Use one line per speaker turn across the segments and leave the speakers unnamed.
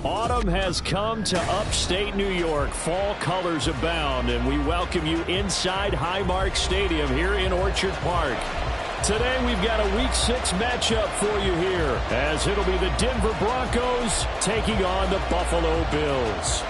Autumn has come to upstate New York. Fall colors abound, and we welcome you inside Highmark Stadium here in Orchard Park. Today we've got a Week 6 matchup for you here, as it'll be the Denver Broncos taking on the Buffalo Bills.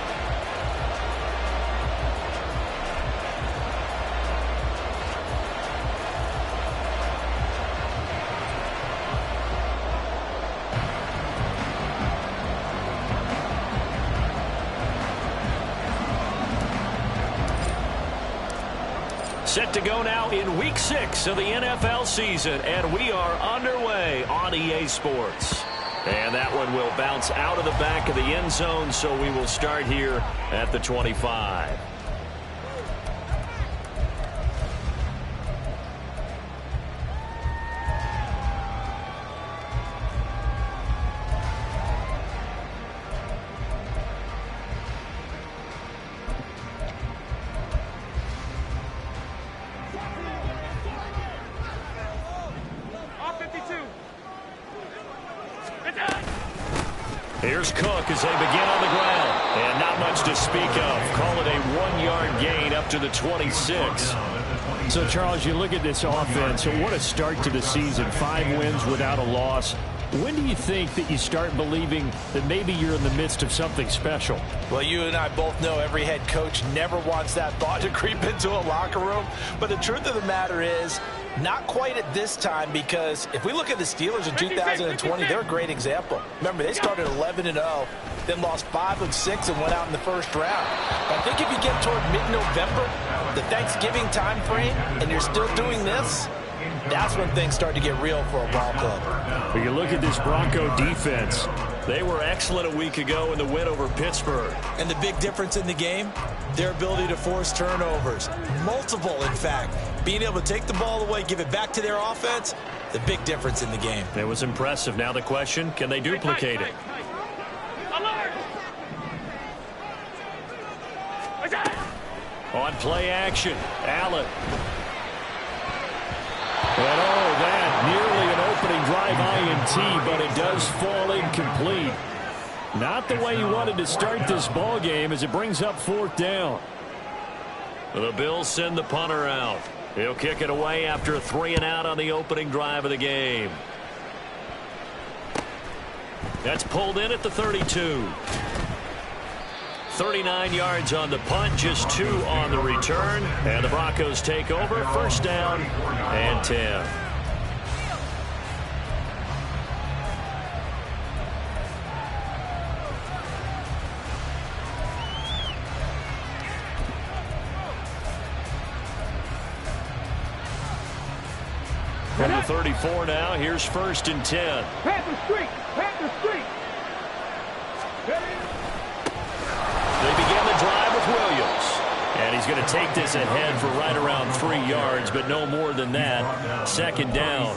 Set to go now in Week 6 of the NFL season, and we are underway on EA Sports. And that one will bounce out of the back of the end zone, so we will start here at the 25. Here's Cook as they begin on the ground. And not much to speak of. Call it a 1-yard gain up to the 26. So, Charles, you look at this offense. What a start to the season. 5 wins without a loss. When do you think that you start believing that maybe you're in the midst of something special?
Well, you and I both know every head coach never wants that thought to creep into a locker room. But the truth of the matter is, not quite at this time, because if we look at the Steelers in 2020, they're a great example. Remember, they started 11-0, then lost 5-6 and went out in the first round. But I think if you get toward mid-November, the Thanksgiving time frame, and you're still doing this, that's when things start to get real for a ball club.
When you look at this Bronco defense, they were excellent a week ago in the win over Pittsburgh.
And the big difference in the game, their ability to force turnovers. Multiple, in fact. Being able to take the ball away, give it back to their offense, the big difference in the game.
It was impressive. Now the question, can they duplicate it? On play action, Allen. And that nearly an opening drive INT, but it does fall incomplete. Not the way you wanted to start this ball game as it brings up 4th down. The Bills send the punter out. He'll kick it away after a 3-and-out on the opening drive of the game. That's pulled in at the 32. 39 yards on the punt, just 2 on the return. And the Broncos take over, 1st down and 10. From the 34 now, here's 1st and 10.
Panther Street! Panther Street!
They begin the drive with Williams. And he's going to take this ahead for right around 3 yards, but no more than that. 2nd down.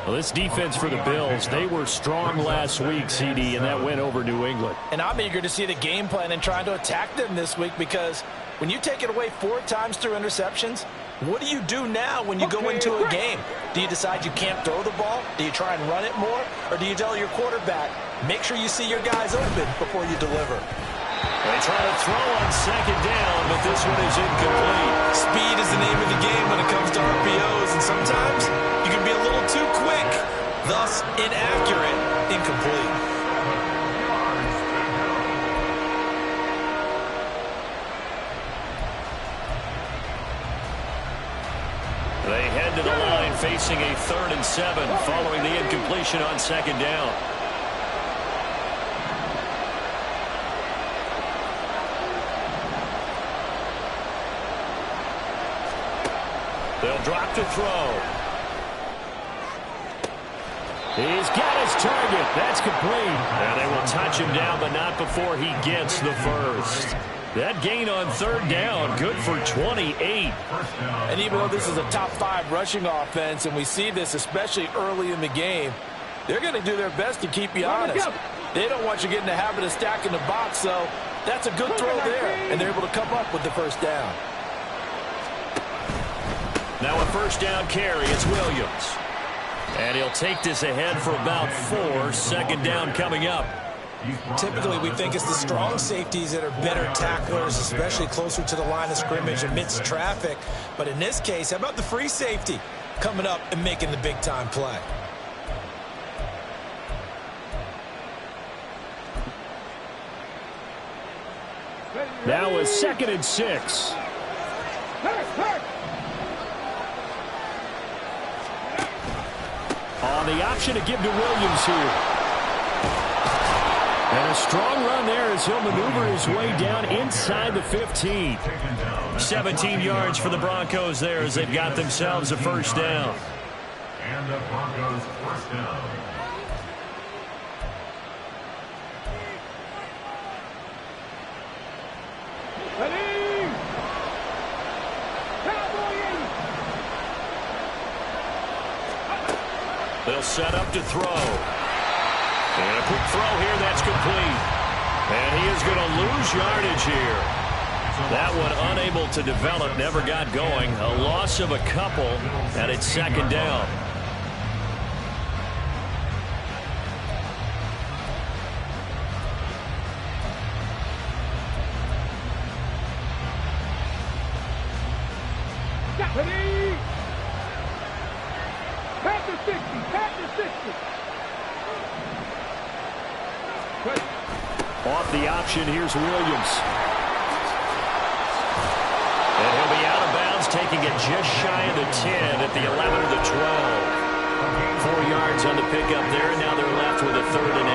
Well, this defense for the Bills, they were strong last week, CD, and that went over New England.
And I'm eager to see the game plan and trying to attack them this week, because when you take it away 4 times through interceptions, what do you do now when you go into a game? Do you decide you can't throw the ball? Do you try and run it more? Or do you tell your quarterback, make sure you see your guys open before you deliver?
They try to throw on 2nd down, but this one is incomplete.
Speed is the name of the game when it comes to RPOs, and sometimes you can be a little too quick, thus inaccurate, incomplete.
They head to the line facing a 3rd and 7 following the incompletion on 2nd down. They'll drop to throw. He's got his target. That's complete. And they will touch him down, but not before he gets the 1st. That gain on 3rd down, good for 28.
And even though this is a top 5 rushing offense, and we see this especially early in the game, they're going to do their best to keep you honest. They don't want you getting the habit of stacking the box, so that's a good throw there, and they're able to come up with the 1st down.
Now a 1st down carry, it's Williams. And he'll take this ahead for about 4, 2nd down coming up.
Typically, we think it's the strong safeties that are better tacklers, especially closer to the line of scrimmage amidst traffic. But in this case, how about the free safety coming up and making the big-time play?
Now a 2nd and 6. On the option to give to Williams here. And a strong run there as he'll maneuver his way down inside the 15. 17 yards for the Broncos there as they've got themselves a first down.
And the Broncos first down.
They'll set up to throw. And a quick throw here, that's complete. And he is going to lose yardage here. That one unable to develop, never got going. A loss of a couple, and it's 2nd down. Off the option, here's Williams. And he'll be out of bounds, taking it just shy of the 10 at the 11 or the 12. 4 yards on the pickup there, and now they're left with a 3rd and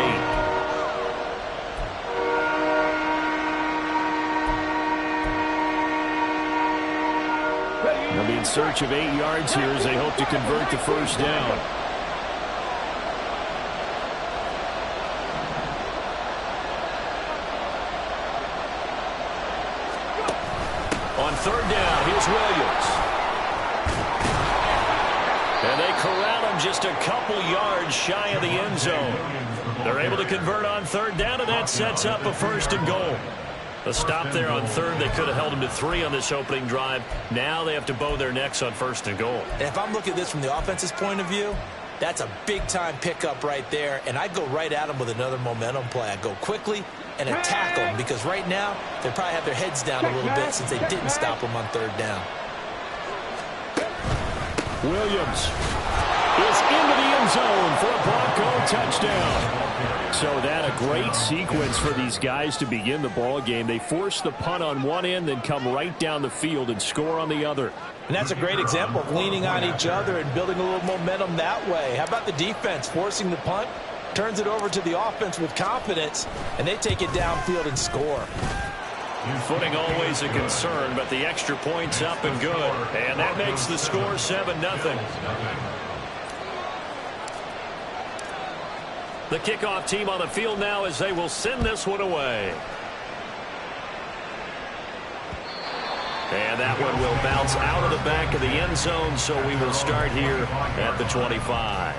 8. They'll be in search of 8 yards here as they hope to convert the first down. On 3rd down, here's Williams. And they corral him just a couple yards shy of the end zone. They're able to convert on 3rd down, and that sets up a 1st and goal. A stop there on 3rd. They could have held him to 3 on this opening drive. Now they have to bow their necks on 1st and goal.
And if I'm looking at this from the offense's point of view, that's a big-time pickup right there, and I'd go right at him with another momentum play. I'd go quickly and attack them, because right now they probably have their heads down a little bit since they didn't stop them on 3rd down.
Williams is into the end zone for a Bronco touchdown. So that a great sequence for these guys to begin the ball game. They force the punt on one end, then come right down the field and score on the other.
And that's a great example of leaning on each other and building a little momentum that way. How about the defense forcing the punt? Turns it over to the offense with confidence, and they take it downfield and score.
Footing always a concern, but the extra point's up and good. And that makes the score 7-0. The kickoff team on the field now as they will send this one away. And that one will bounce out of the back of the end zone, so we will start here at the 25.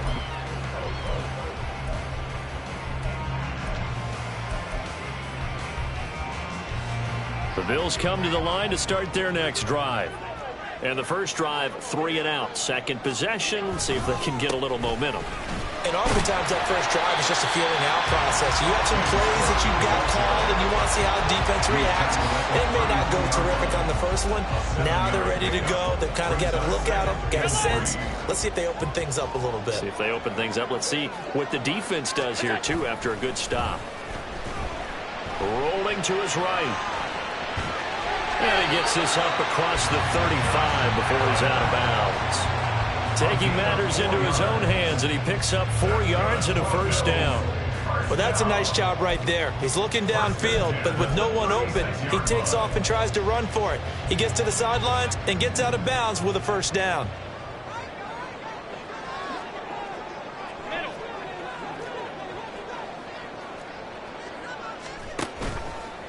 The Bills come to the line to start their next drive. And the first drive, 3 and out. Second possession, see if they can get a little momentum.
And oftentimes that first drive is just a feeling out process. You have some plays that you've got called and you want to see how the defense reacts. It may not go terrific on the first one. Now they're ready to go. They've kind of got a look at them, got a sense. Let's see if they open things up a little bit.
See if they open things up. Let's see what the defense does here, too, after a good stop. Rolling to his right. And he gets this up across the 35 before he's out of bounds. Taking matters into his own hands, and he picks up 4 yards and a first down.
Well, that's a nice job right there. He's looking downfield, but with no one open, he takes off and tries to run for it. He gets to the sidelines and gets out of bounds with a first down.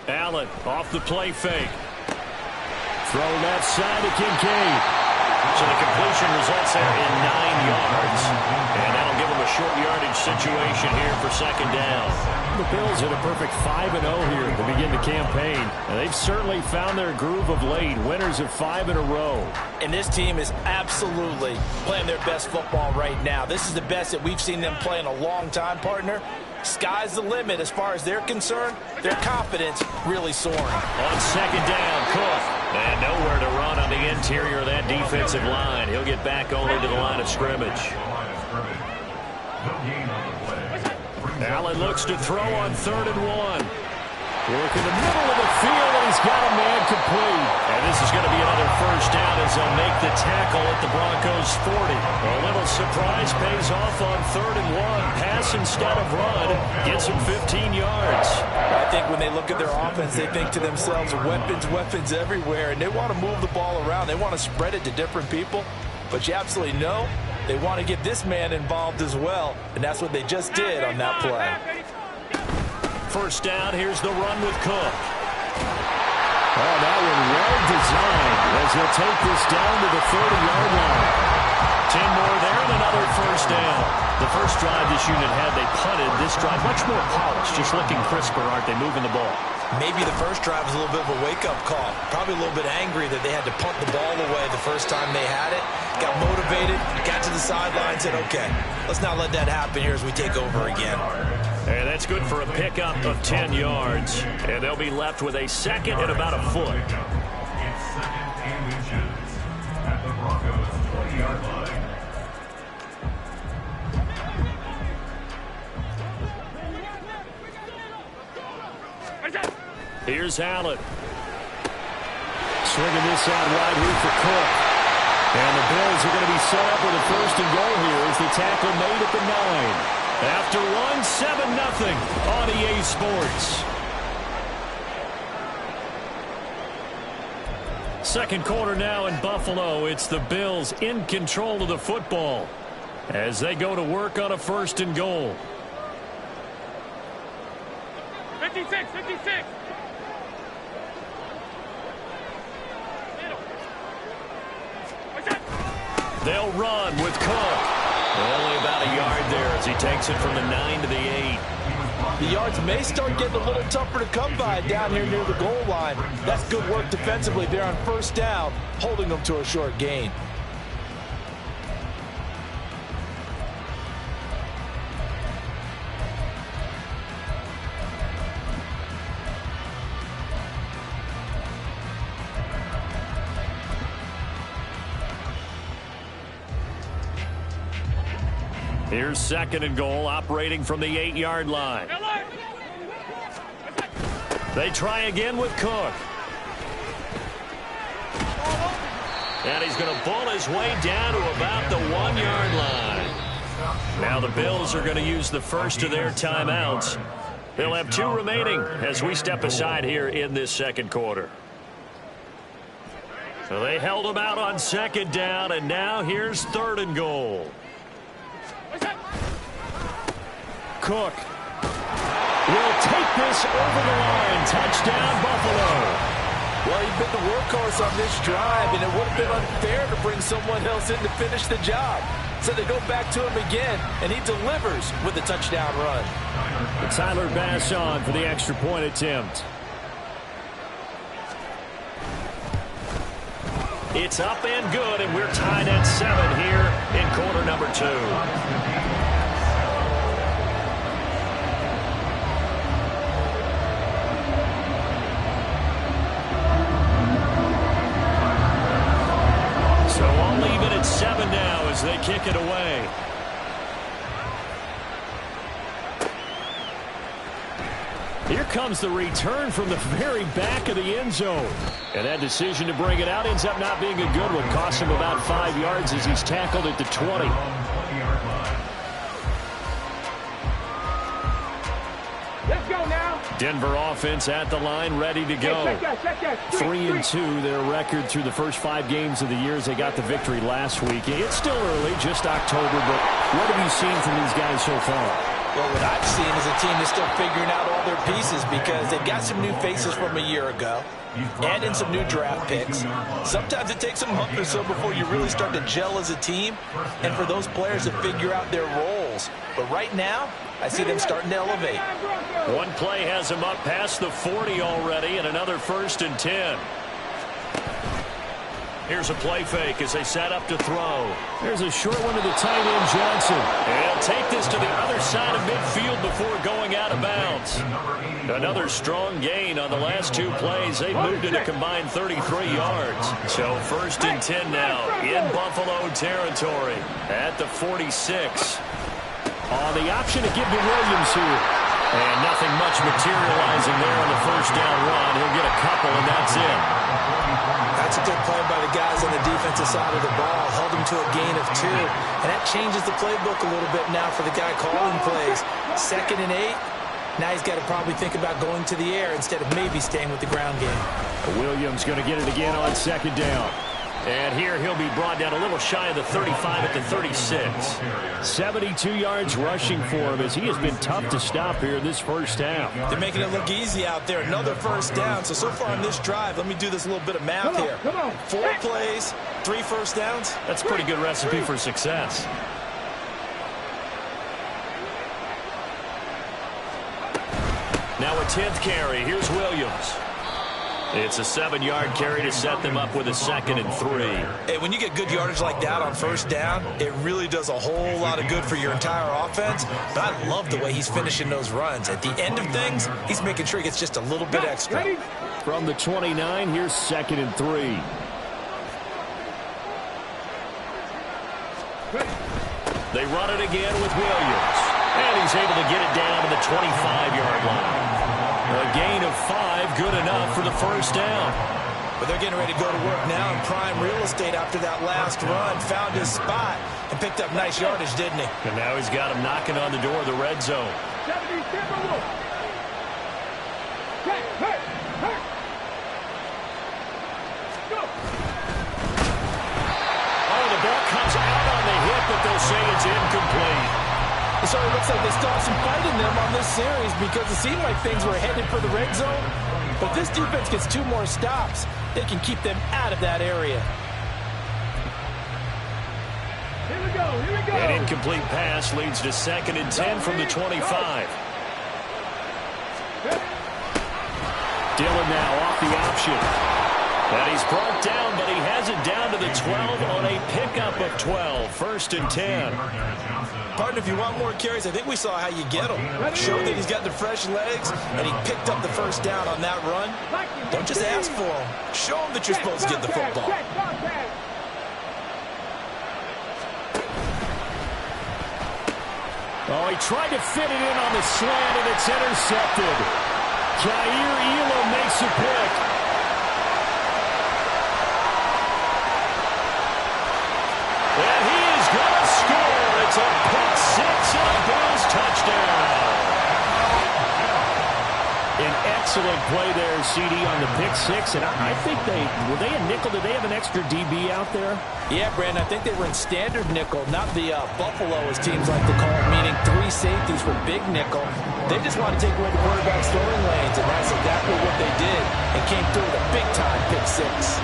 Allen off the play fake. Throw left side to Kincaid. So the completion results there in 9 yards. And that'll give them a short yardage situation here for second down. The Bills had a perfect 5-0 here to begin the campaign. And they've certainly found their groove of late. Winners of 5 in a row.
And this team is absolutely playing their best football right now. This is the best that we've seen them play in a long time, partner. Sky's the limit as far as they're concerned. Their confidence really soaring.
On second down, Cook. And nowhere to run on the interior of that defensive line. He'll get back only to the line of scrimmage. Allen looks to throw on 3rd and 1. Work in the middle of the field, and he's got a man complete. And this is going to be another first down as they'll make the tackle at the Broncos' 40. A little surprise pays off on 3rd and 1. Pass instead of run. Gets him 15 yards.
I think when they look at their offense, they think to themselves, weapons everywhere, and they want to move the ball around. They want to spread it to different people. But you absolutely know they want to get this man involved as well, and that's what they just did on that play.
First down, here's the run with Cook. Oh, that one well designed as he'll take this down to the 30-yard line. 10 more there and another first down. The first drive this unit had, they punted. This drive, much more polished, just looking crisper, aren't they, moving the ball?
Maybe the first drive was a little bit of a wake-up call. Probably a little bit angry that they had to punt the ball away the first time they had it. Got motivated, got to the sideline, said, okay, let's not let that happen here as we take over again.
And that's good for a pickup of 10 yards. And they'll be left with a second and about a foot.
It's 2nd and inches at the Broncos' 20-yard line.
Here's Allen. Swinging this out wide here for Cook. And the Bills are going to be set up with a 1st and goal here as the tackle made at the 9. After one, 7-0 on EA Sports. Second quarter now in Buffalo. It's the Bills in control of the football as they go to work on a 1st and goal.
56.
They'll run with Cook. Only about a yard there as he takes it from the 9 to the 8.
The yards may start getting a little tougher to come by down here near the goal line. That's good work defensively there on first down, holding them to a short gain.
Here's 2nd and goal, operating from the 8-yard line. They try again with Cook. And he's going to bull his way down to about the 1-yard line. Now the Bills are going to use the first of their timeouts. They'll have 2 remaining as we step aside here in this second quarter. So they held him out on 2nd down, and now here's 3rd and goal. Cook will take this over the line. Touchdown, Buffalo.
Well, he's been the workhorse on this drive, and it would have been unfair to bring someone else in to finish the job. So they go back to him again, and he delivers with a touchdown run.
Tyler Bass on for the extra point attempt. It's up and good, and we're tied at 7 here in quarter number 2. So I'll leave it at 7 now as they kick it away. Here comes the return from the very back of the end zone. And that decision to bring it out ends up not being a good one. Cost him about 5 yards as he's tackled at the 20.
Let's go now.
Denver offense at the line, ready to go. 3-2, their record through the first 5 games of the year as they got the victory last week. It's still early, just October, but what have you seen from these guys so far?
Well, what I've seen is a team that's still figuring out all their pieces because they've got some new faces from a year ago. Add in some new draft picks. Sometimes it takes a month or so before you really start to gel as a team and for those players to figure out their roles. But right now, I see them starting to elevate.
One play has him up past the 40 already, and another 1st and 10. Here's a play fake as they set up to throw. There's a short one to the tight end, Johnson. And he'll take this to the other side of midfield before going out of bounds. Another strong gain on the last two plays. They moved it a combined 33 yards. So 1st and 10 now in Buffalo territory at the 46.
The option to give to Williams here.
And nothing much materializing there on the first down run. He'll get a couple, and that's it.
That's a good play by the guys on the defensive side of the ball. Held him to a gain of 2. And that changes the playbook a little bit now for the guy calling plays. 2nd and 8. Now he's got to probably think about going to the air instead of maybe staying with the ground game.
Williams going to get it again on 2nd down.
And here he'll be brought down a little shy of the 35 at the 36.
72 yards rushing for him as he has been tough to stop here this first half.
They're making it look easy out there. Another first down. So far on this drive, let me do this little bit of math here. 4 plays, 3 first downs.
That's a pretty good recipe for success. Now a 10th carry. Here's Williams. It's a 7-yard carry to set them up with a 2nd and 3.
Hey, when you get good yardage like that on first down, it really does a whole lot of good for your entire offense. But I love the way he's finishing those runs. At the end of things, he's making sure he gets just a little bit extra.
From the 29, here's 2nd and 3.
They run it again with Williams. And he's able to get it down to the 25-yard line. A gain of 5, good enough for the first down.
But they're getting ready to go to work now in prime real estate after that last run. Found his spot and picked up nice yardage, didn't he?
And now he's got him knocking on the door of the red zone. Oh, the ball comes out on the hip, but they'll say it's incomplete.
It certainly looks like they still have some fight in them on this series because it seemed like things were headed for the red zone. But this defense gets 2 more stops. They can keep them out of that area.
Here we go, here we go.
An incomplete pass leads to 2nd and 10 from the 25.
Dillon now off the option.
And he's brought down, but he has it down to the 12 on a pickup of 12. 1st and 10.
Partner, if you want more carries, I think we saw how you get him. Show that he's got the fresh legs, and he picked up the first down on that run. Don't just ask for him. Show him that you're supposed to get the football.
Oh, he tried to fit it in on the slant, and it's intercepted. Jair Elam makes a pick.
And he is going to score. It's a pick 6 and a Bills touchdown.
An excellent play there, CD, on the pick 6. And I think were they a nickel? Did they have an extra DB out there?
Yeah, Brandon, I think they were in standard nickel, not the Buffalo, as teams like to call it, meaning 3 safeties for big nickel. They just want to take away the quarterback's throwing lanes, and that's exactly what they did, and came through with a big-time pick 6.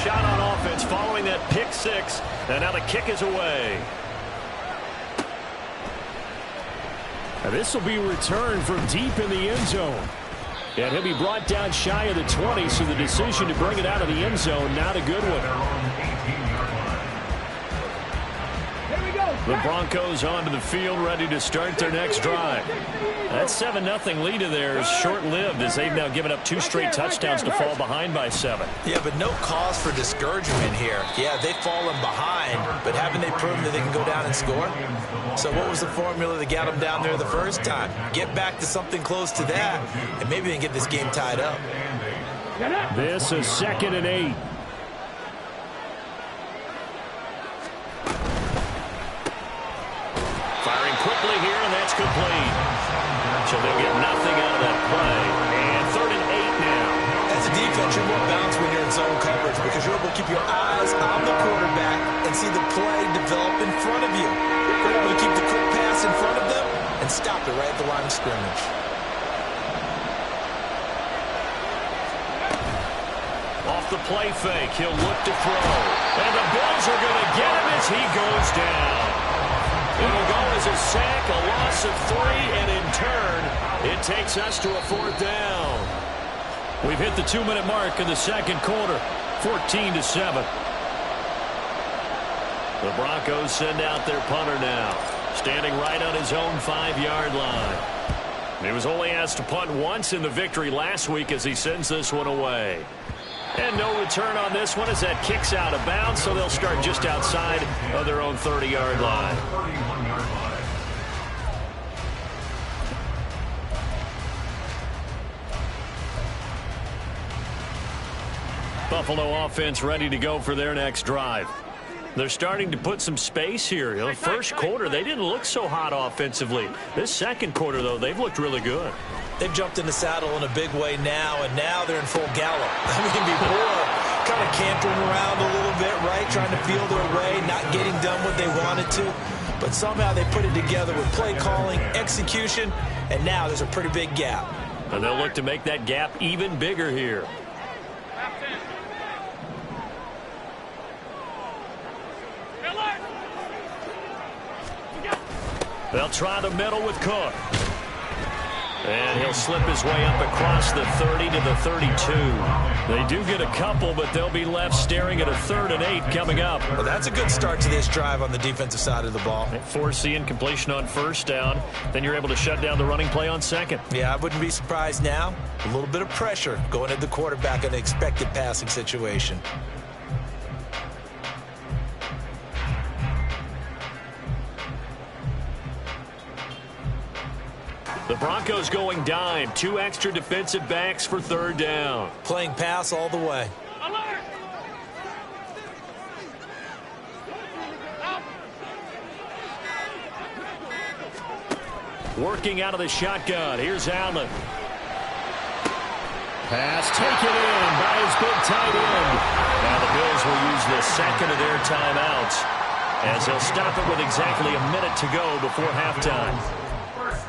Shot on offense following that pick 6, and now the kick is away.
Now this will be returned from deep in the end zone. And he'll be brought down shy of the 20, so the decision to bring it out of the end zone, not a good one. The Broncos onto the field, ready to start their next drive. That 7-0 lead of theirs short-lived as they've now given up 2 straight touchdowns to fall behind by 7.
Yeah, but no cause for discouragement here. Yeah, they've fallen behind, but haven't they proven that they can go down and score? So what was the formula that got them down there the first time? Get back to something close to that, and maybe they can get this game tied up.
This is 2nd and 8.
Firing quickly here, and that's complete. So they'll get nothing out of that play. And 3rd and 8 now.
As a defense, you're more balanced when you're in zone coverage because you're able to keep your eyes on the quarterback and see the play develop in front of you. You're able to keep the quick pass in front of them and stop it right at the line of scrimmage.
Off the play fake, he'll look to throw. And the Bills are going to get him as he goes down. It'll go as a sack, a loss of 3, and in turn, it takes us to a 4th down. We've hit the 2-minute mark in the second quarter, 14-7. The Broncos send out their punter now, standing right on his own 5-yard line. He was only asked to punt once in the victory last week as he sends this one away. And no return on this one as that kicks out of bounds, so they'll start just outside of their own 30-yard line. Buffalo offense ready to go for their next drive. They're starting to put some space here. You know, first quarter, they didn't look so hot offensively. This second quarter, though, they've looked really good.
They've jumped in the saddle in a big way now, and now they're in full gallop. I mean, before, kind of cantering around a little bit, right, trying to feel their way, not getting done what they wanted to. But somehow they put it together with play calling, execution, and now there's a pretty big gap.
And they'll look to make that gap even bigger here. They'll try the middle with Cook. And he'll slip his way up across the 30 to the 32. They do get a couple, but they'll be left staring at a 3rd and 8 coming up.
Well, that's a good start to this drive on the defensive side of the ball.
Force the incompletion on 1st down. Then you're able to shut down the running play on 2nd.
Yeah, I wouldn't be surprised now. A little bit of pressure going at the quarterback in an expected passing situation.
The Broncos going dime. 2 extra defensive backs for 3rd down.
Playing pass all the way.
Working out of the shotgun. Here's Allen. Pass taken in by his big tight end. Now the Bills will use the second of their timeouts as they'll stop it with exactly a minute to go before halftime.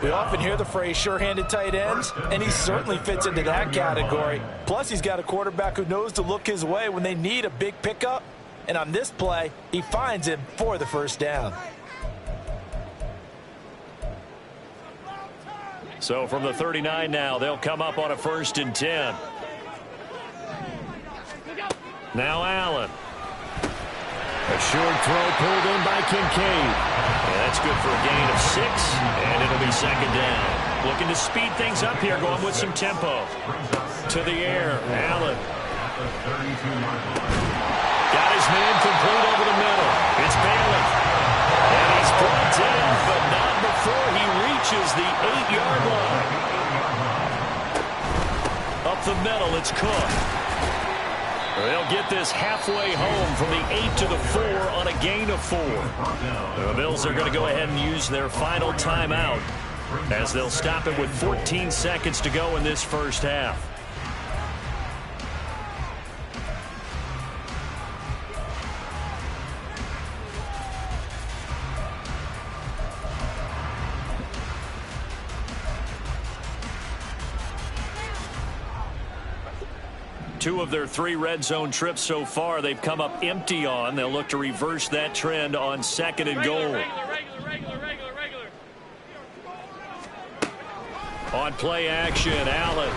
We often hear the phrase sure-handed tight ends, and he certainly fits into that category. Plus, he's got a quarterback who knows to look his way when they need a big pickup. And on this play, he finds him for the 1st down.
So from the 39 now, they'll come up on a 1st and 10. Now Allen. A short throw pulled in by Kincaid. And that's good for a gain of 6, and it'll be 2nd down. Looking to speed things up here, going with some tempo. To the air, Allen. Got his man complete over the middle. It's Bailey. And he's brought in, but not before he reaches the 8-yard line. Up the middle, it's Cook. They'll get this halfway home from the 8 to the 4 on a gain of 4. The Bills are going to go ahead and use their final timeout as they'll stop it with 14 seconds to go in this 1st half. Two of their 3 red zone trips so far, they've come up empty on. They'll look to reverse that trend on 2nd and goal.
Regular.
On play action, Allen.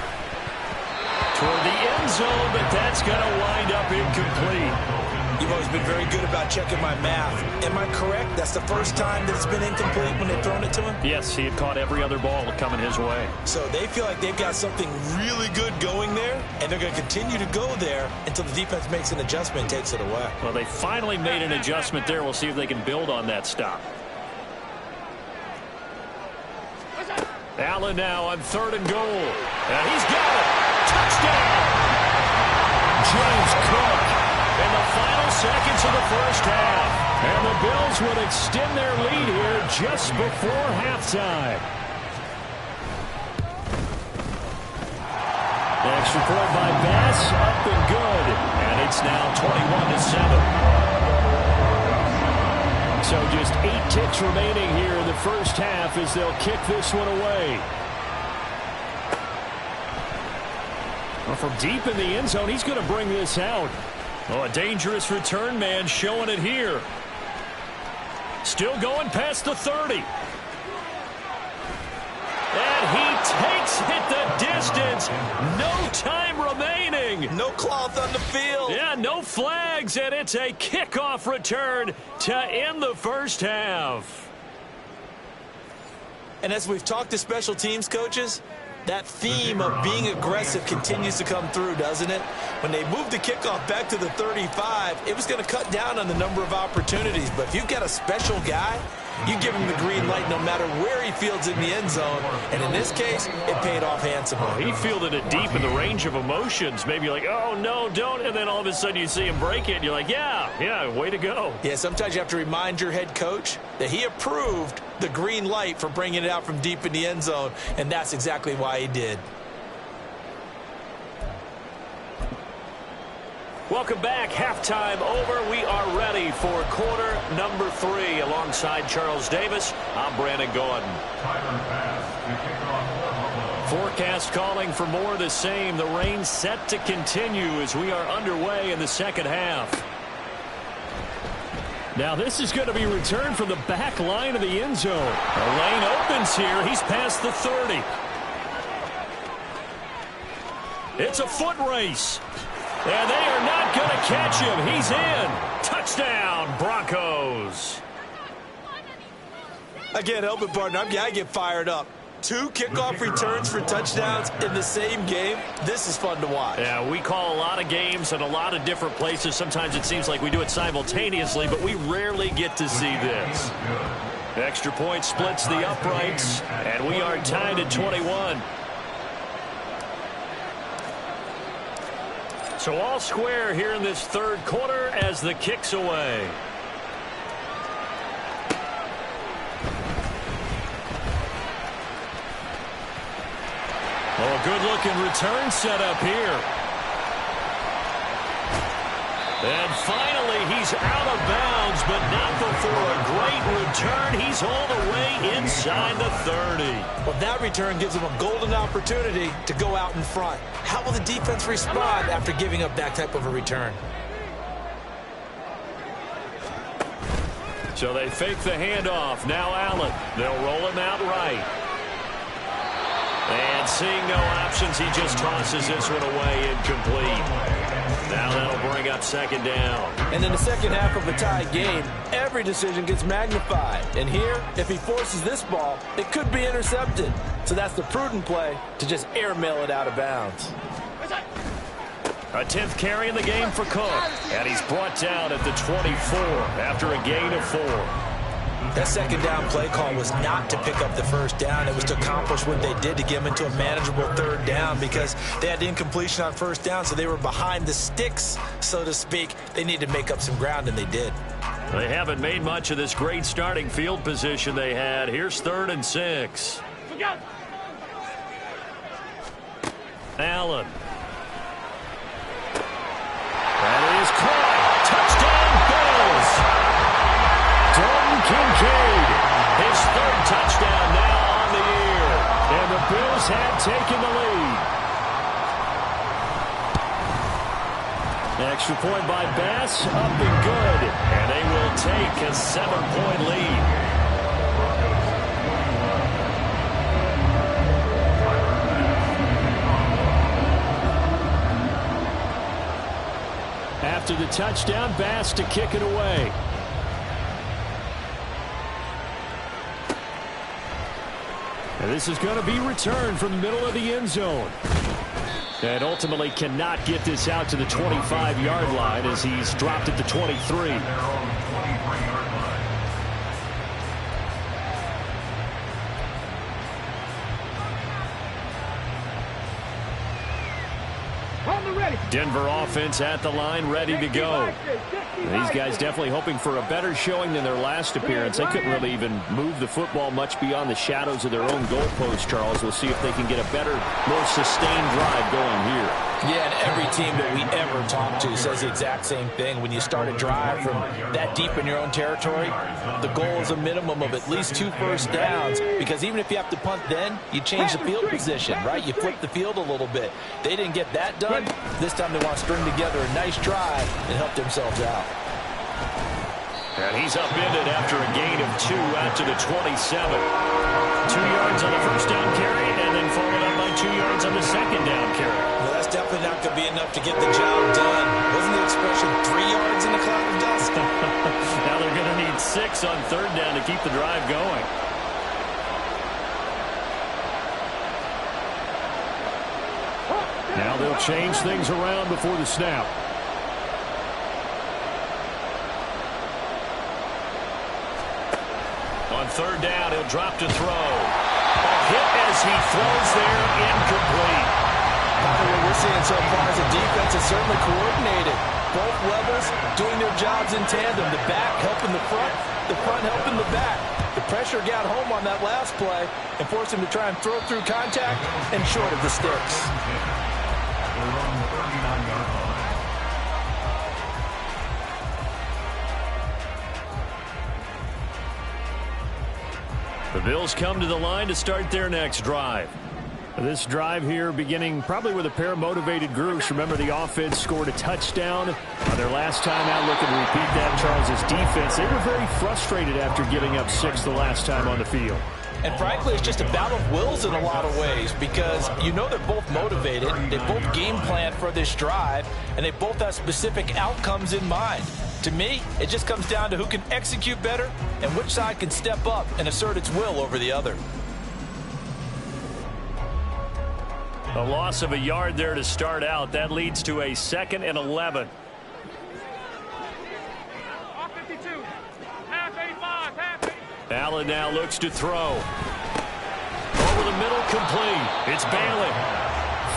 Toward the end zone, but that's going to wind up incomplete.
You've always been very good about checking my math. Am I correct? That's the first time that it's been incomplete when they've thrown it to him?
Yes, he had caught every other ball coming his way.
So they feel like they've got something really good going there, and they're going to continue to go there until the defense makes an adjustment and takes it away.
Well, they finally made an adjustment there. We'll see if they can build on that stop. Allen now on 3rd and goal. And he's got it. Touchdown! James Cook in the final seconds of the 1st half. And the Bills would extend their lead here just before halftime. Extra point by Bass, up and good. And it's now 21-7. So just 8 ticks remaining here in the 1st half as they'll kick this one away. Well, from deep in the end zone, he's going to bring this out. Oh, a dangerous return man showing it here.
Still going past the 30. And he takes it the distance. No time remaining.
No cloth on the field.
Yeah, no flags, and it's a kickoff return to end the first half.
And as we've talked to special teams coaches, that theme of being aggressive continues to come through, doesn't it? When they moved the kickoff back to the 35, it was going to cut down on the number of opportunities. But if you've got a special guy, you give him the green light no matter where he fields in the end zone. And in this case, it paid off handsomely.
He fielded it deep in the range of emotions. Maybe like, oh, no, don't. And then all of a sudden you see him break it, and you're like, yeah, way to go.
Yeah, sometimes you have to remind your head coach that he approved the green light for bringing it out from deep in the end zone, and that's exactly why he did.
Welcome back. Halftime over. We are ready for quarter number 3. Alongside Charles Davis, I'm Brandon Gordon. Forecast calling for more of the same. The rain set to continue as we are underway in the second half. Now this is going to be returned from the back line of the end zone. The lane opens here. He's past the 30. It's a foot race. And they are not going to catch him. He's in. Touchdown, Broncos.
Again, help it, partner. I get fired up. 2 kickoff returns for touchdowns in the same game. This is fun to watch.
Yeah, we call a lot of games in a lot of different places. Sometimes it seems like we do it simultaneously, but we rarely get to see this. Extra point splits the uprights, and we are tied at 21. So all square here in this third quarter as the kick's away. Oh, a good-looking return set up here. And finally, he's out of bounds, but not before a great return. He's all the way inside the 30.
Well, that return gives him a golden opportunity to go out in front. How will the defense respond after giving up that type of a return?
So they fake the handoff. Now Allen. They'll roll him out right. And seeing no options, he just tosses this one away incomplete. Now that'll bring up second down.
And in the second half of a tied game, every decision gets magnified. And here, if he forces this ball, it could be intercepted. So that's the prudent play to just airmail it out of bounds.
A 10th carry in the game for Cook. And he's brought down at the 24 after a gain of 4.
That second down play call was not to pick up the first down. It was to accomplish what they did to get them into a manageable third down because they had incompletion on first down, so they were behind the sticks, so to speak. They needed to make up some ground, and they did.
They haven't made much of this great starting field position they had. Here's 3rd and 6. Allen. That is caught. Touchdown, Bills. Kincaid, his 3rd touchdown now on the year. And the Bills have taken the lead. Extra point by Bass, up and good. And they will take a 7-point lead. After the touchdown, Bass to kick it away. And this is going to be returned from the middle of the end zone. And ultimately cannot get this out to the 25-yard line as he's dropped at the 23. Denver offense at the line, ready to go. These guys definitely hoping for a better showing than their last appearance. They couldn't really even move the football much beyond the shadows of their own goalpost, Charles. We'll see if they can get a better, more sustained drive going here.
Yeah, and every team that we ever talk to says the exact same thing. When you start a drive from that deep in your own territory, the goal is a minimum of at least 2 first downs, because even if you have to punt then, you change the field position, right? You flip the field a little bit. They didn't get that done. This time they want to string together a nice drive and help themselves out.
And he's upended after a gain of 2 out to the 27. 2 yards on the first down carry, and then followed up by 2 yards on the second down carry.
Well, that's definitely not going to be enough to get the job done. Wasn't the expression 3 yards in a cloud of dust?
Now they're going to need 6 on third down to keep the drive going.
Now they'll change things around before the snap.
On third down, he'll drop to throw. A hit as he throws there, incomplete.
What we're seeing so far is the defense is certainly coordinated. Both levels doing their jobs in tandem. The back helping the front helping the back. The pressure got home on that last play and forced him to try and throw through contact and short of the sticks.
The Bills come to the line to start their next drive.
This drive here beginning probably with a pair of motivated groups. Remember, the offense scored a touchdown on their last time out. Looking to repeat that. Charles's defense, they were very frustrated after giving up 6 the last time on the field.
And frankly, it's just a battle of wills in a lot of ways because you know they're both motivated. They both game plan for this drive, and they both have specific outcomes in mind. To me, it just comes down to who can execute better and which side can step up and assert its will over the other.
A loss of a yard there to start out. That leads to a 2nd and 11.
Off 52. Half 85. Half 85.
Allen now looks to throw. Over the middle, complete. It's Bailey.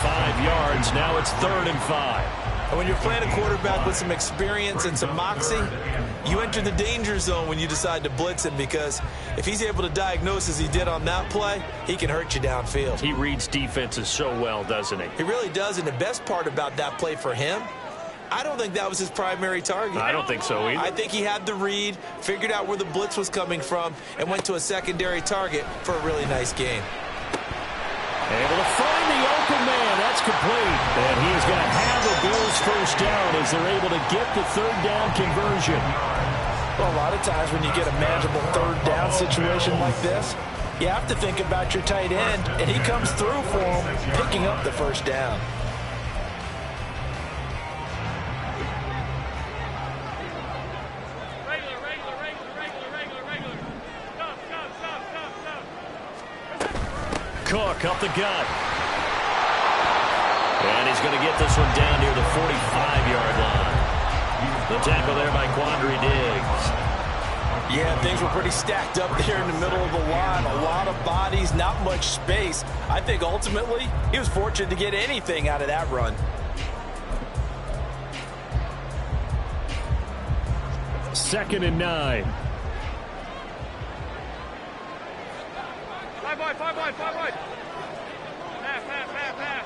5 yards. Now it's 3rd and 5.
And when you're playing a quarterback with some experience and some moxie, you enter the danger zone when you decide to blitz him, because if he's able to diagnose as he did on that play, he can hurt you downfield.
He reads defenses so well, doesn't he?
He really does, and the best part about that play for him, I don't think that was his primary target.
I don't think so either.
I think he had the read, figured out where the blitz was coming from, and went to a secondary target for a really nice game.
Able to find the open man. That's complete. And he is going to have the Bills first down as they're able to get the third down conversion.
Well, a lot of times when you get a manageable third down situation like this, you have to think about your tight end, and he comes through for him, picking up the first down.
Cook up the gut. And he's going to get this one down near the 45-yard line. The tackle there by Quandre Diggs.
Yeah, things were pretty stacked up there in the middle of the line. A lot of bodies, not much space. I think ultimately he was fortunate to get anything out of that run.
Second and 9.
5 wide, 5 wide, 5 wide. Pass, pass, pass, pass.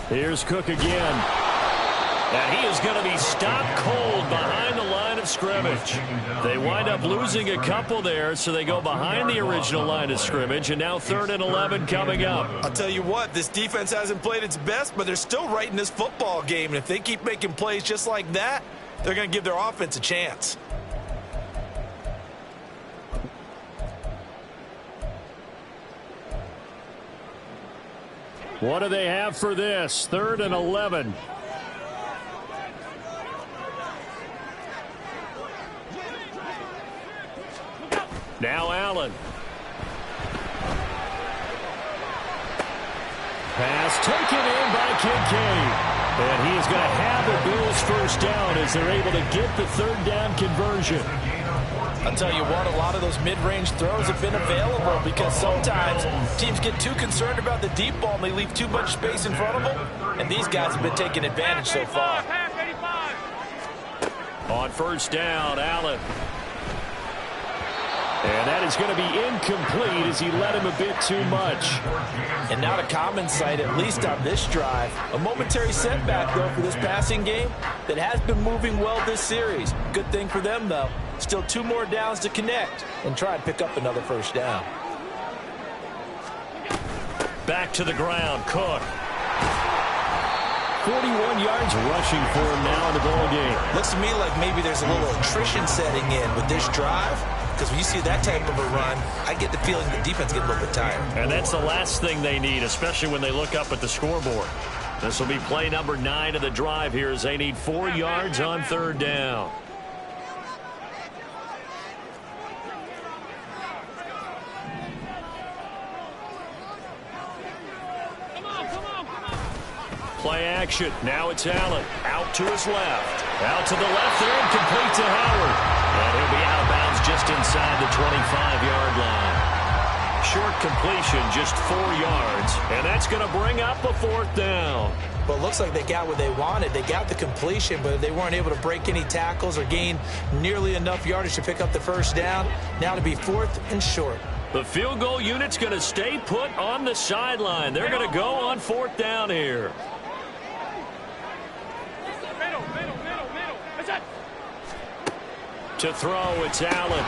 Here's Cook again.
And he is going to be stopped cold behind the line of scrimmage. They wind up losing a couple there, so they go behind the original line of scrimmage, and now 3rd and 11 coming up.
I'll tell you what, this defense hasn't played its best, but they're still right in this football game. And if they keep making plays just like that, they're going to give their offense a chance.
What do they have for this? 3rd and 11.
Now Allen.
Pass taken in by Kincaid.
And he is going to have the Bills first down as they're able to get the third down conversion.
I'll tell you what, a lot of those mid-range throws have been available because sometimes teams get too concerned about the deep ball and they leave too much space in front of them, and these guys have been taking advantage so far.
On first down, Allen.
And that is going to be incomplete as he led him a bit too much.
And not a common sight, at least on this drive. A momentary setback, though, for this passing game that has been moving well this series. Good thing for them, though. Still 2 more downs to connect and try and pick up another first down.
Back to the ground, Cook.
41 yards rushing for him now in the ball game.
Looks to me like maybe there's a little attrition setting in with this drive, because when you see that type of a run, I get the feeling the defense gets a little bit tired.
And that's the last thing they need, especially when they look up at the scoreboard. This will be play number 9 of the drive here as they need 4 yards on third down. Play action. Now it's Allen. Out to his left. Out to the left there and complete to Howard. And he'll be out of bounds just inside the 25-yard line. Short completion, just 4 yards. And that's going to bring up a 4th down.
Well, it looks like they got what they wanted. They got the completion, but they weren't able to break any tackles or gain nearly enough yardage to pick up the first down. Now to be 4th and short.
The field goal unit's going to stay put on the sideline. They're going to go on 4th down here. To throw, it's Allen.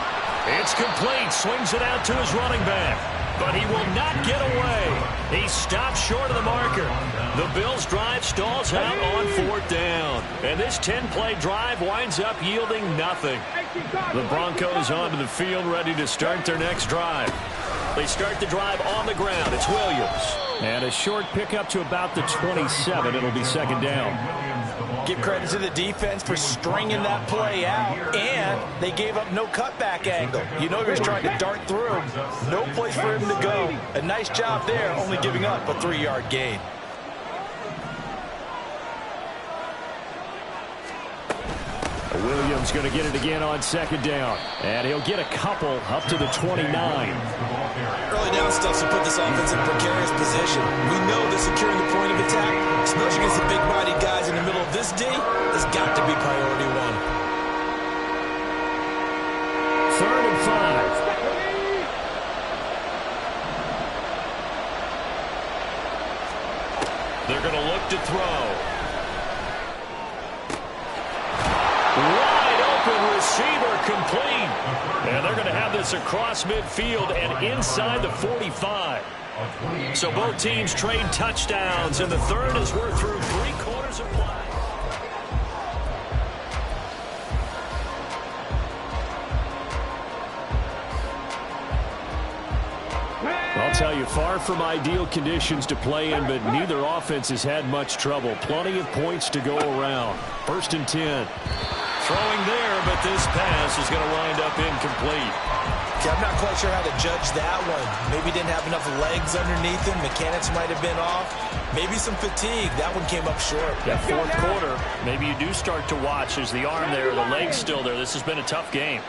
It's complete. Swings it out to his running back. But he will not get away. He stops short of the marker. The Bills' drive stalls out on 4th down. And this 10-play drive winds up yielding nothing. The Broncos onto the field ready to start their next drive. They start the drive on the ground. It's Williams. And a short pickup to about the 27. It'll be 2nd down.
Give credit to the defense for stringing that play out, and they gave up no cutback angle. You know he was trying to dart through. No place for him to go. A nice job there, only giving up a 3-yard gain.
Williams going to get it again on 2nd down. And he'll get a couple up to the 29.
Early down stuff to put this offense in a precarious position. We know that securing the point of attack, especially against the big-bodied guys in the middle of this D, has got to be priority 1.
3rd and 5. They're going to look to throw. Wide open receiver complete. And they're going to have this across midfield and inside the 45. So both teams trade touchdowns, and the third as we're through 3/4 of play. I'll tell you, far from ideal conditions to play in, but neither offense has had much trouble. Plenty of points to go around. 1st and 10. Throwing there, but this pass is going to wind up incomplete.
Okay, I'm not quite sure how to judge that one. Maybe didn't have enough legs underneath him. Mechanics might have been off. Maybe some fatigue. That one came up short.
That 4th quarter, maybe you do start to watch as the arm there, the leg's still there. This has been a tough game.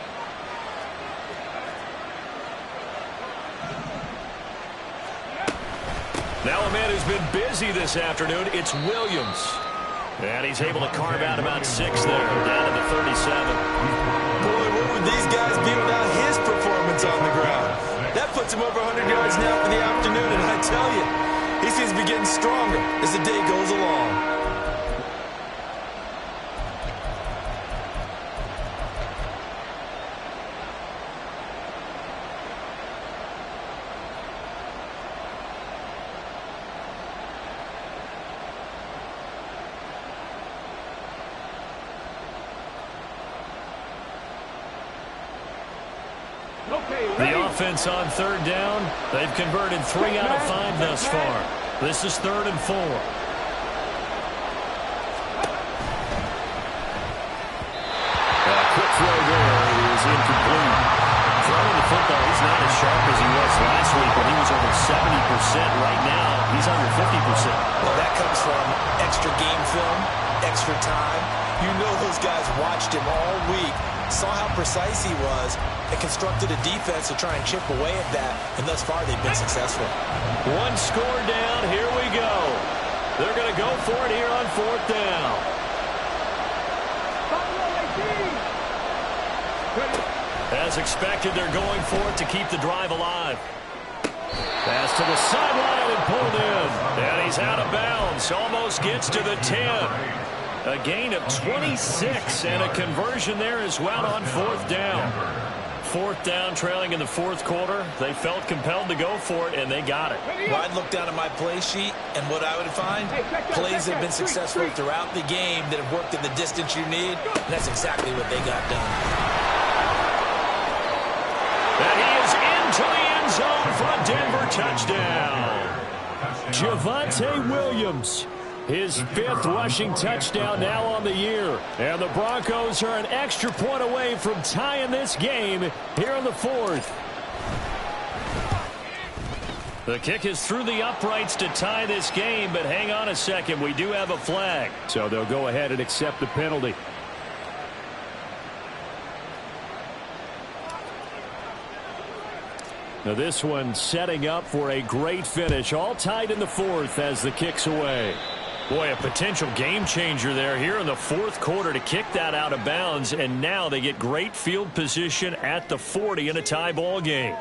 Now a man who's been busy this afternoon, it's Williams. And he's able to carve out about 6 there, down to the 37.
Boy, what would these guys be without his performance on the ground? That puts him over 100 yards now for the afternoon, and I tell you, he seems to be getting stronger as the day goes along.
The offense on 3rd down, they've converted 3 out of 5 thus far. This is 3rd and 4. Quick throw there is incomplete. Throwing the football, he's not as sharp as he was last week when he was over 70%. Right now, he's under 50%.
Well, that comes from extra game film, extra time. You know those guys watched him all week, saw how precise he was, and constructed a defense to try and chip away at that, and thus far they've been successful.
1 score down, here we go. They're going to go for it here on 4th down. As expected, they're going for it to keep the drive alive. Pass to the sideline and pulled in. And he's out of bounds, almost gets to the 10. A gain of 26 and a conversion there as well on 4th down. 4th down, trailing in the 4th quarter. They felt compelled to go for it, and they got it.
Well, I'd look down at my play sheet, and what I would find, plays that have been successful throughout the game that have worked in the distance you need, and that's exactly what they got done.
And he is into the end zone for a Denver touchdown. Javonte Williams, his 5th rushing touchdown now on the year. And the Broncos are an extra point away from tying this game here in the 4th. The kick is through the uprights to tie this game, but hang on a second. We do have a flag. So they'll go ahead and accept the penalty. Now this one setting up for a great finish. All tied in the 4th as the kick's away. Boy, a potential game changer there here in the 4th quarter to kick that out of bounds. And now they get great field position at the 40 in a tie ball game.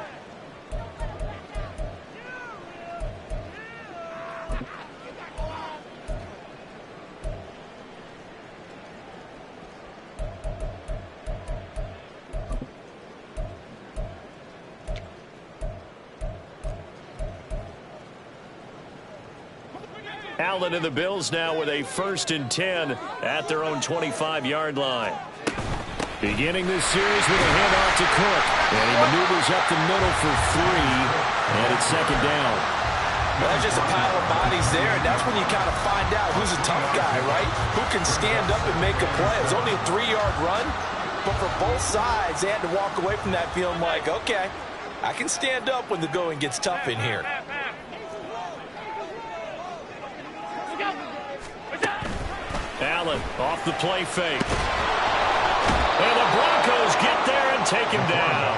Allen and the Bills now with a 1st and 10 at their own 25-yard line. Beginning this series with a handoff to Cook. And he maneuvers up the middle for 3. And it's 2nd down.
Well, there's just a pile of bodies there, and that's when you kind of find out who's a tough guy, right? Who can stand up and make a play. It was only a 3-yard run, but for both sides, they had to walk away from that feeling like, okay, I can stand up when the going gets tough in here.
Allen off the play fake. And the Broncos get there and take him down.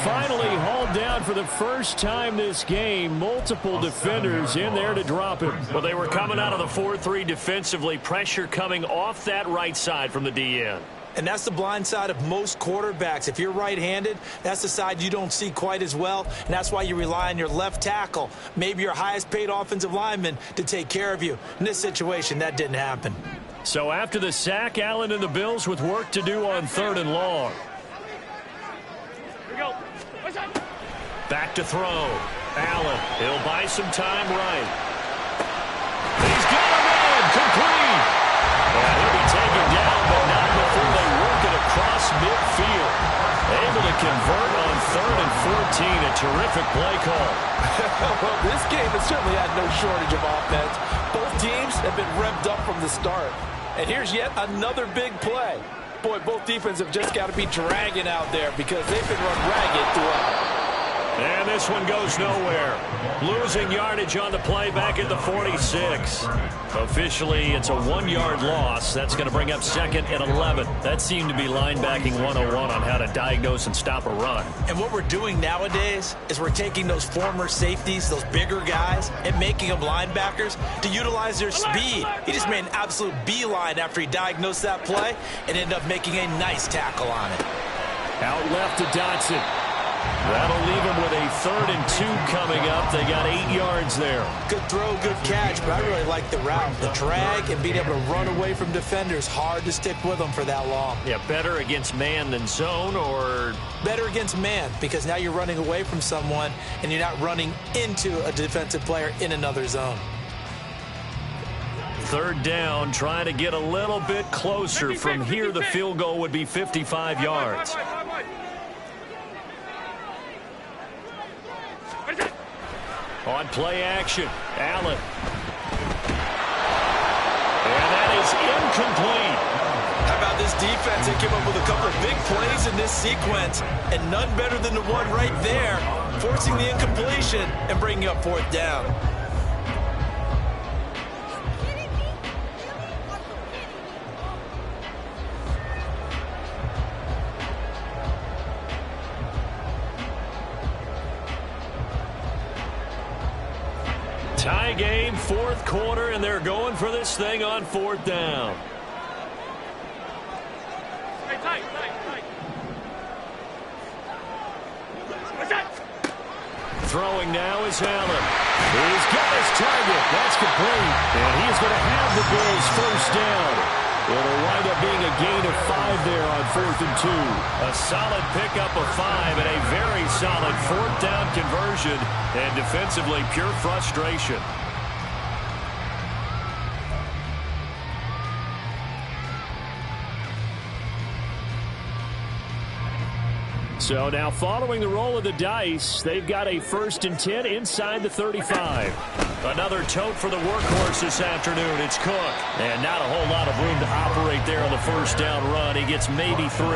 Finally hauled down for the first time this game. Multiple defenders in there to drop him. Well, they were coming out of the 4-3 defensively. Pressure coming off that right side from the DN.
And that's the blind side of most quarterbacks. If you're right-handed, that's the side you don't see quite as well, and that's why you rely on your left tackle, maybe your highest-paid offensive lineman, to take care of you. In this situation, that didn't happen.
So after the sack, Allen and the Bills with work to do on 3rd and long. Back to throw. Allen, he'll buy some time right. He's got him in, complete. And he'll be taken down, but not before they work it across midfield. Able to convert on 3rd and 14. A terrific play call.
Well, this game has certainly had no shortage of offense. Both teams have been revved up from the start. And here's yet another big play. Boy, both defenses have just got to be dragging out there because they've been run ragged throughout.
And this one goes nowhere. Losing yardage on the play back at the 46. Officially, it's a 1-yard loss. That's going to bring up 2nd and 11. That seemed to be linebacking 101 on how to diagnose and stop a run.
And what we're doing nowadays is we're taking those former safeties, those bigger guys, and making them linebackers to utilize their speed. He just made an absolute beeline after he diagnosed that play and ended up making a nice tackle on it.
Out left to Dotson. That'll leave him with a 3rd and 2 coming up. They got 8 yards there.
Good throw, good catch, but I really like the route. The drag and being able to run away from defenders. Hard to stick with them for that long.
Yeah, better against man than zone, or?
Better against man, because now you're running away from someone and you're not running into a defensive player in another zone.
3rd down, trying to get a little bit closer. From here, the field goal would be 55 yards. On play action, Allen. And that is incomplete.
How about this defense? They came up with a couple of big plays in this sequence, and none better than the one right there, forcing the incompletion and bringing up 4th down.
Tie game, 4th quarter, and they're going for this thing on 4th down.
Hey, tight.
Throwing now is Allen. He's got his target. That's complete. And he's going to have the Bills 1st down. It'll wind up being a gain of 5 there on 4th and 2.
A solid pickup of 5 and a very solid 4th down conversion. And defensively, pure frustration.
So now following the roll of the dice, they've got a 1st and 10 inside the 35.
Another tote for the workhorse this afternoon. It's Cook. And not a whole lot of room to operate there on the 1st down run. He gets maybe 3.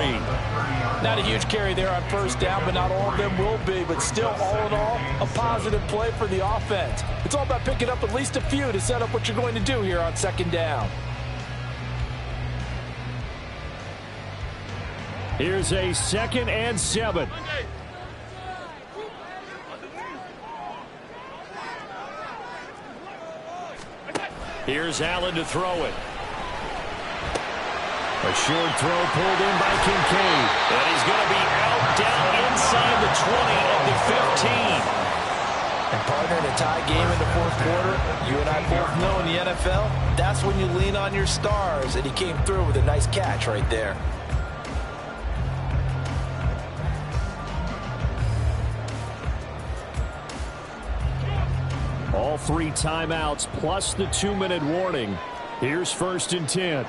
Not a huge carry there on 1st down, but not all of them will be. But still, all in all, a positive play for the offense. It's all about picking up at least a few to set up what you're going to do here on 2nd down.
Here's a 2nd and 7.
Here's Allen to throw it.
A short throw pulled in by Kincaid.
And he's going to be out down inside the 20 at the 15.
And partner, in a tie game in the 4th quarter, you and I both know in the NFL, that's when you lean on your stars. And he came through with a nice catch right there.
All 3 timeouts plus the 2-minute warning. Here's 1st and 10.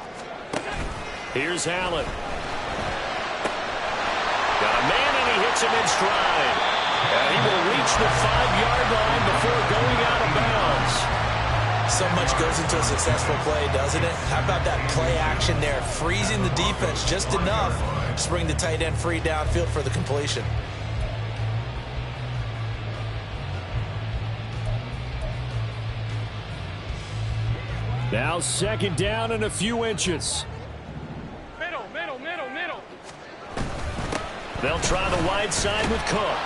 Here's Allen. Got a man and he hits him in stride. And he will reach the 5-yard line before going out of bounds.
So much goes into a successful play, doesn't it? How about that play action there, freezing the defense just enough to bring the tight end free downfield for the completion.
Now 2nd down and a few inches.
Middle.
They'll try the wide side with Cook.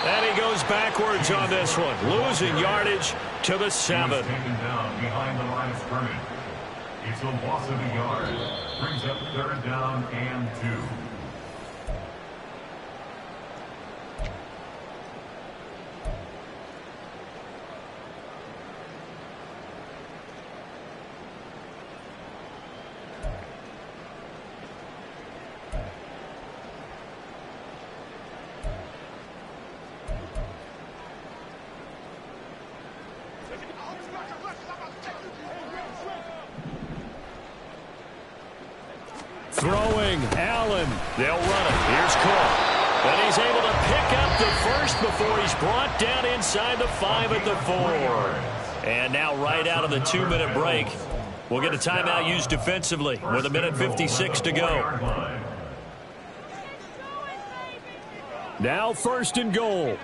And he goes backwards on this one, losing yardage to the 7.
Taken down behind the line of scrimmage. It's a loss of a yard. Brings up 3rd down and 2.
Throwing, Allen.
They'll run it. Here's Cook. And he's able to pick up the 1st before he's brought down inside the 5 at the 4. And now right out of the 2-minute break, we'll get a timeout used defensively with 1:56 to go.
Now 1st and goal.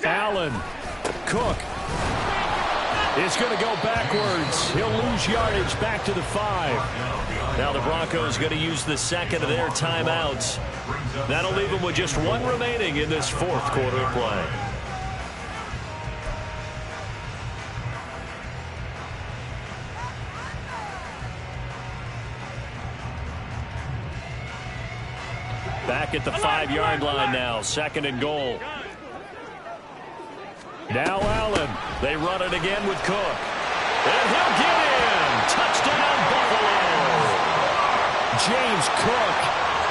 Allen. Cook. It's going to go backwards. He'll lose yardage back to the 5.
Now the Broncos going to use the 2nd of their timeouts. That'll leave them with just 1 remaining in this 4th quarter of play. Back at the 5-yard line now, 2nd and goal.
Now Allen.
They run it again with Cook. And he'll get in. Touchdown, Buffalo.
James Cook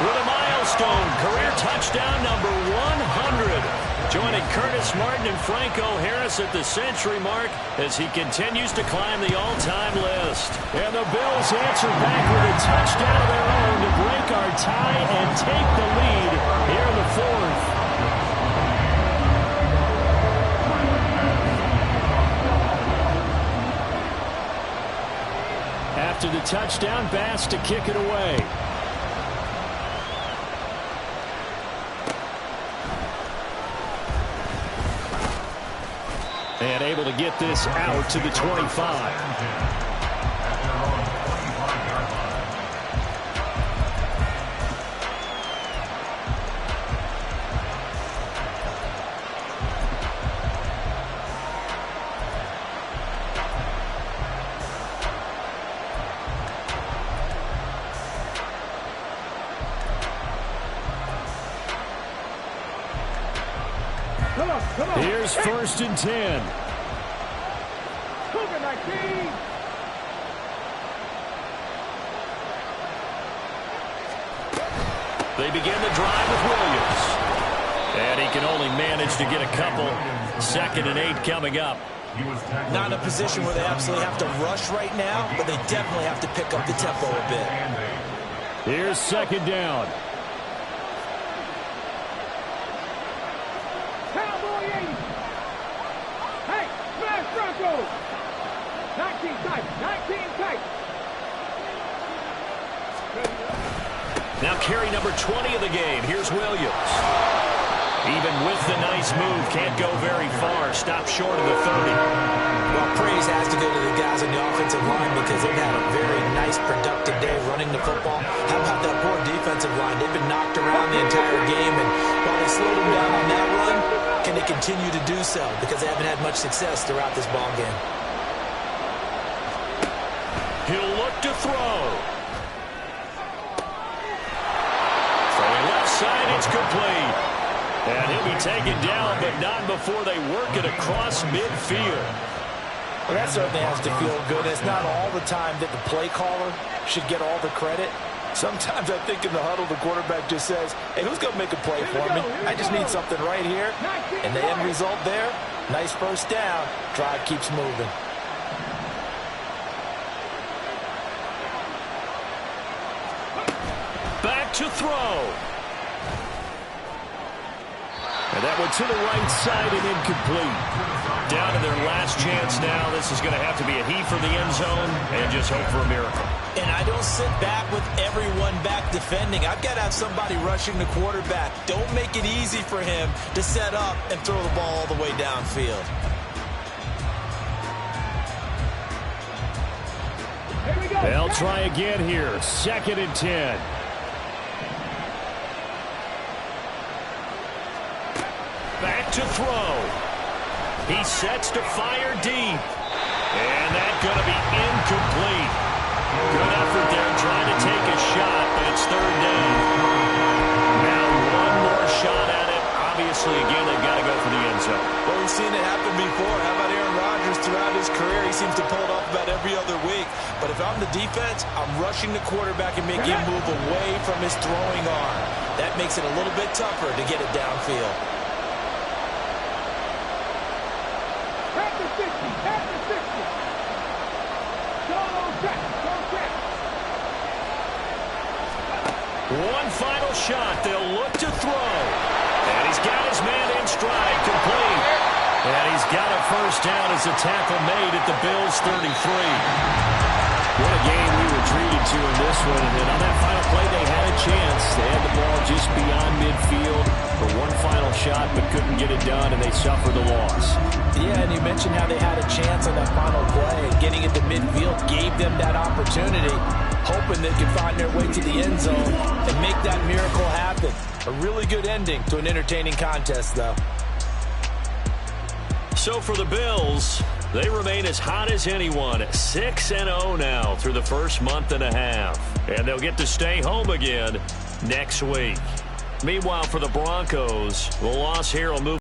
With a milestone, career touchdown number 100. Joining Curtis Martin and Franco Harris at the century mark as he continues to climb the all-time list.
And the Bills answer back with a touchdown of their own to break our tie and take the lead here in the 4th. After the touchdown, Bass to kick it away. And able to get this out to the 25.
Here's 1st and 10. They begin the drive with Williams. And he can only manage to get a couple. 2nd and 8 coming up.
Not in a position where they absolutely have to rush right now, but they definitely have to pick up the tempo a bit.
Here's 2nd down.
Cowboy 80. Hey, smash Broncos. 19 tight, 19 tight.
Now carry number 20 of the game. Here's Williams. Even with the nice move, can't go very far. Stop short of the 30.
Well, praise has to go to the guys on the offensive line because they've had a very nice, productive day running the football. How about that poor defensive line? They've been knocked around the entire game, and while they slowed them down on that run, can they continue to do so? Because they haven't had much success throughout this ball game.
He'll look to throw. Throwing left side, it's complete. And he'll be taken down, but not before they work it across midfield.
Well, that certainly has to feel good. It's not all the time that the play caller should get all the credit. Sometimes I think in the huddle, the quarterback just says, hey, who's going to make a play for me? I just need something right here. And the end result there, nice 1st down. Drive keeps moving.
Back to throw. And that one to the right side and incomplete. Down to their last chance now. This is going to have to be a heave for the end zone and just hope for a miracle.
And I don't sit back with everyone back defending. I've got to have somebody rushing the quarterback. Don't make it easy for him to set up and throw the ball all the way downfield.
They'll try again here. 2nd and 10. Back to throw. He sets to fire deep. And that's going to be incomplete. Good effort there trying to take a shot, but it's 3rd down. Now one more shot at it. Obviously, again, they've got to go for the end zone.
Well, we've seen it happen before. How about Aaron Rodgers throughout his career? He seems to pull it off about every other week. But if I'm the defense, I'm rushing the quarterback and making him move away from his throwing arm. That makes it a little bit tougher to get it downfield.
One final shot. They'll look to throw. And he's got his man in stride, complete. And he's got a 1st down as a tackle made at the Bills' 33. What a game we were treated to in this one. And then on that final play, they had a chance. They had the ball just beyond midfield for one final shot, but couldn't get it done, and they suffered the loss.
Yeah, and you mentioned how they had a chance on that final play. Getting it to midfield gave them that opportunity, hoping they could find their way to the end zone and make that miracle happen. A really good ending to an entertaining contest, though.
So for the Bills, they remain as hot as anyone, 6-0 now through the first month and a half. And they'll get to stay home again next week. Meanwhile, for the Broncos, the loss here will move